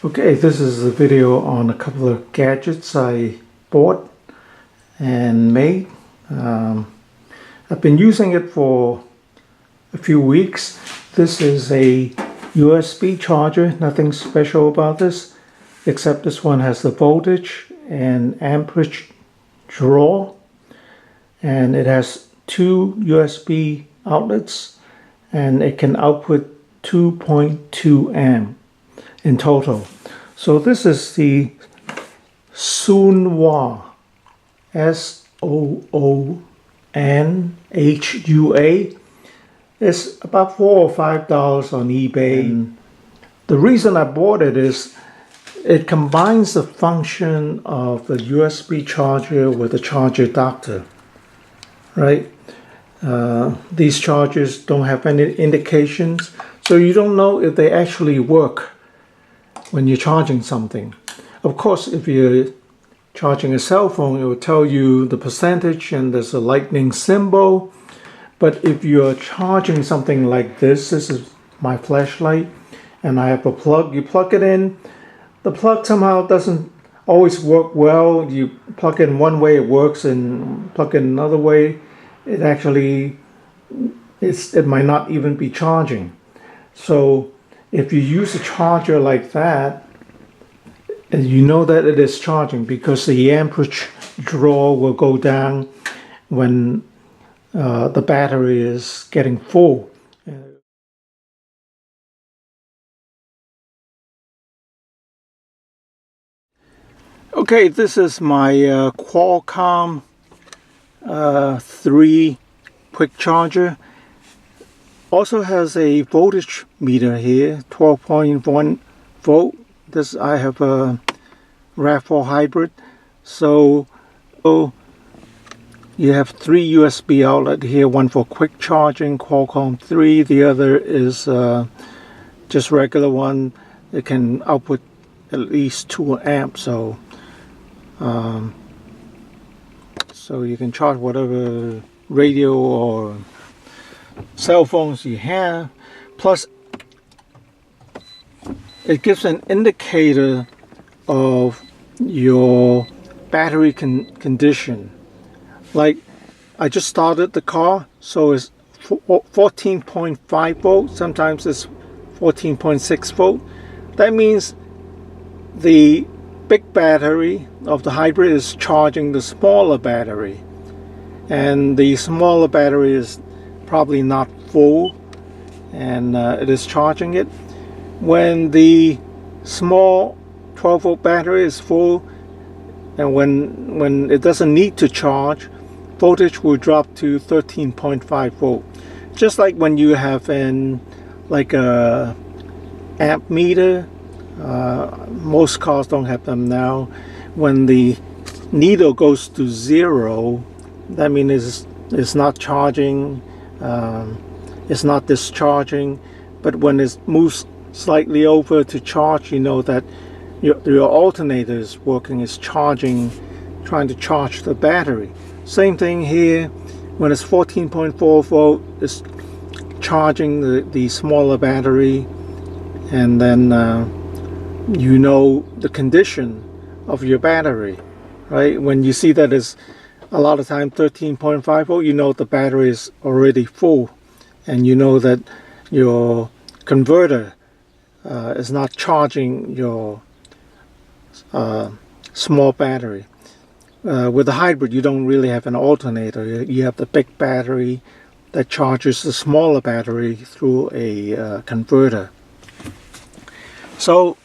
Okay, this is a video on a couple of gadgets I bought and made. I've been using it for a few weeks. This is a USB charger, nothing special about this, except this one has the voltage and amperage draw, and it has two USB outlets, and it can output 2.2 amp in total. So this is the Soonhua, Soonhua. It's about $4 or $5 on eBay. And the reason I bought it is it combines the function of the USB charger with the charger adapter, right? These chargers don't have any indications, so you don't know if they actually work when you're charging something. Of course, if you're charging a cell phone, it will tell you the percentage and there's a lightning symbol. But if you're charging something like this is my flashlight, and I have a plug. You plug it in. The plug somehow doesn't always work well. You plug in one way, it works, and plug in another way, it actually it might not even be charging. So if you use a charger like that, you know that it is charging because the amperage draw will go down when the battery is getting full. Okay, this is my Qualcomm 3 quick charger. Also has a voltage meter here, 12.1 volt. This I have a RAV4 hybrid. So you have three USB outlets here, one for quick charging, Qualcomm 3, the other is just regular one. It can output at least 2 amps, so you can charge whatever radio or cell phones you have. Plus it gives an indicator of your battery condition. Like I just started the car, so it's 14.5 volts, sometimes it's 14.6 volt. That means the big battery of the hybrid is charging the smaller battery, and the smaller battery is probably not full, and it is charging it. When the small 12 volt battery is full, and when it doesn't need to charge, voltage will drop to 13.5 volt. Just like when you have a amp meter. Most cars don't have them now. When the needle goes to 0, that means it's not charging, it's not discharging. But when it moves slightly over to charge, you know that your alternator is working, is charging, trying to charge the battery. Same thing here. When it's 14.4 volt, it's charging the smaller battery, and then you know the condition of your battery, right? When you see that it's a lot of time 13.5 volt, you know the battery is already full, and you know that your converter is not charging your small battery. With the hybrid, you don't really have an alternator. You have the big battery that charges the smaller battery through a converter. So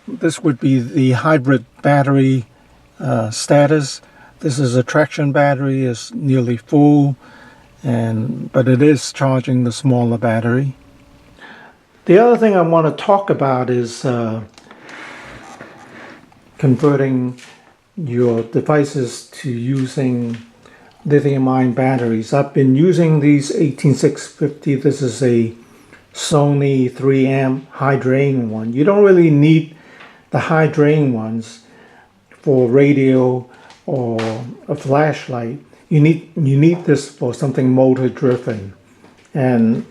this would be the hybrid battery status. This is a traction battery, is nearly full, but it is charging the smaller battery. The other thing I want to talk about is converting your devices to using lithium-ion batteries. I've been using these 18650. This is a Sony 3 amp high drain one. You don't really need the high drain ones for radio or a flashlight. You need this for something motor driven, and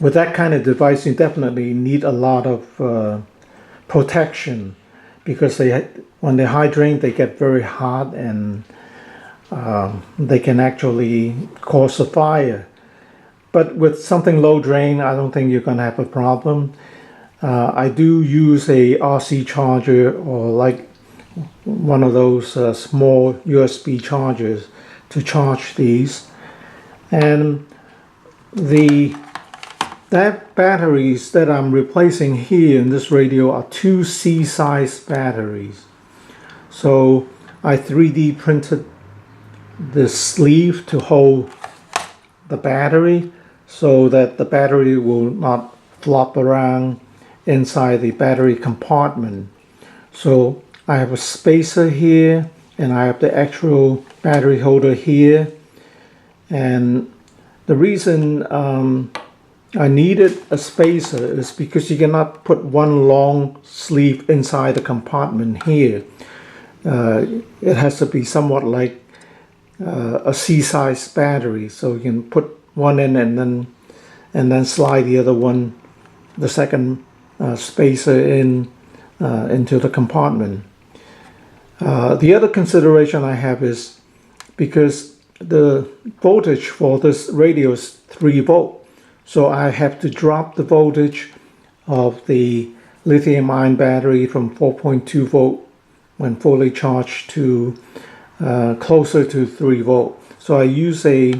with that kind of device you definitely need a lot of protection, because when they hydrate, they get very hot, and they can actually cause a fire. But with something low drain, I don't think you're going to have a problem. I do use a RC charger, or like one of those small USB chargers to charge these. And that batteries that I'm replacing here in this radio are 2 C-size batteries. So I 3D printed the sleeve to hold the battery, so that the battery will not flop around inside the battery compartment. So I have a spacer here, and I have the actual battery holder here. And the reason I needed a spacer is because you cannot put one long sleeve inside the compartment here. It has to be somewhat like a C-size battery, so you can put one in and then slide the other one, the second spacer into the compartment. The other consideration I have is because the voltage for this radio is 3 volt, so I have to drop the voltage of the lithium-ion battery from 4.2 volt when fully charged to closer to 3 volt. So I use a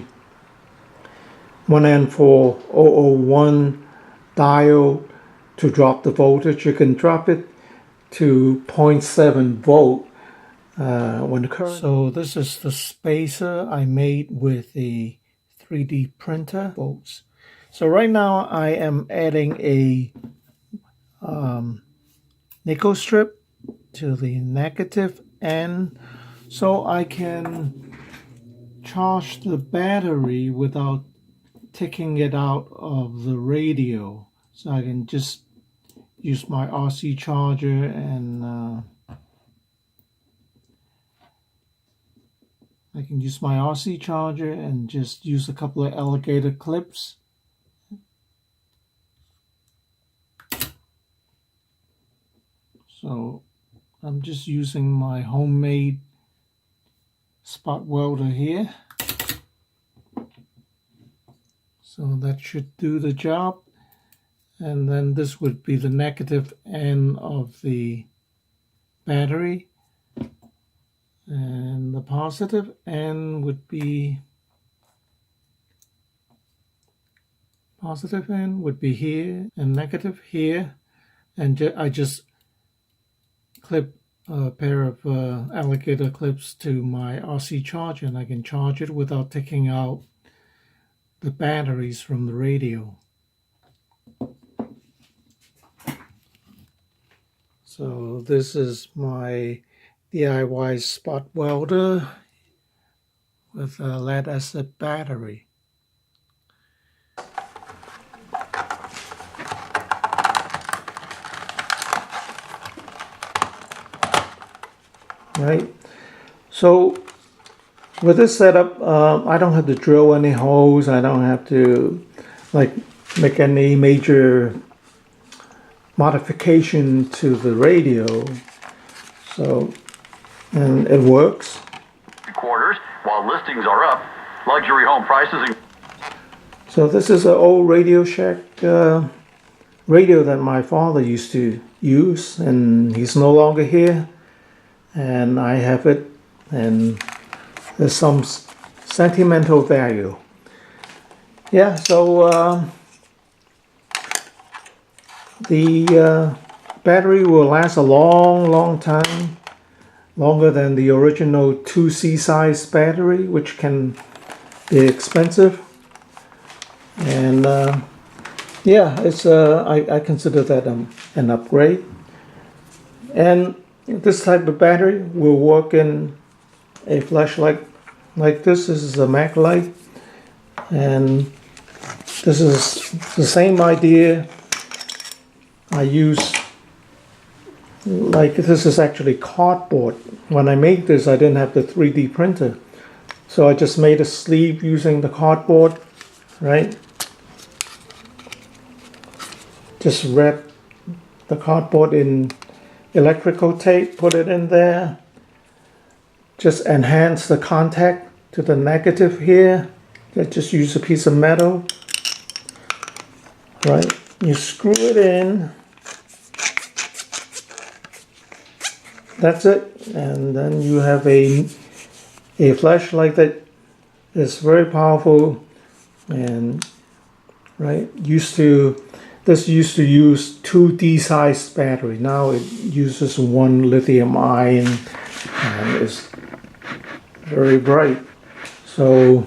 1N4001 diode to drop the voltage. You can drop it to 0.7 volt when the current. So this is the spacer I made with the 3D printer bolts. So right now I am adding a nickel strip to the negative end, so I can charge the battery without taking it out of the radio. So I can just use my RC charger and just use a couple of alligator clips. So I'm just using my homemade spot welder here. So that should do the job. And then this would be the negative end of the battery. And the positive end would be here, and negative here. And I just clip a pair of alligator clips to my RC charger, and I can charge it without taking out the batteries from the radio. So this is my DIY spot welder with a lead acid battery. Right, so with this setup, I don't have to drill any holes. I don't have to make any major modification to the radio. So, and it works. Quarters, while listings are up, luxury home prices. So this is an old Radio Shack radio that my father used to use, and he's no longer here. And I have it, and there's some sentimental value. Yeah, so the battery will last a long time, longer than the original 2C size battery, which can be expensive. And yeah, it's I consider that an upgrade. And this type of battery will work in a flashlight like this. This is a Mac light, and this is the same idea I use. Like, this is actually cardboard. When I made this, I didn't have the 3D printer, so I just made a sleeve using the cardboard, right? Just wrap the cardboard in electrical tape, put it in there. Just enhance the contact to the negative here. Just use a piece of metal. Right, you screw it in. That's it, and then you have a flashlight that is very powerful. And right, this used to use 2 D-sized battery. Now it uses 1 lithium ion, and it's very bright. So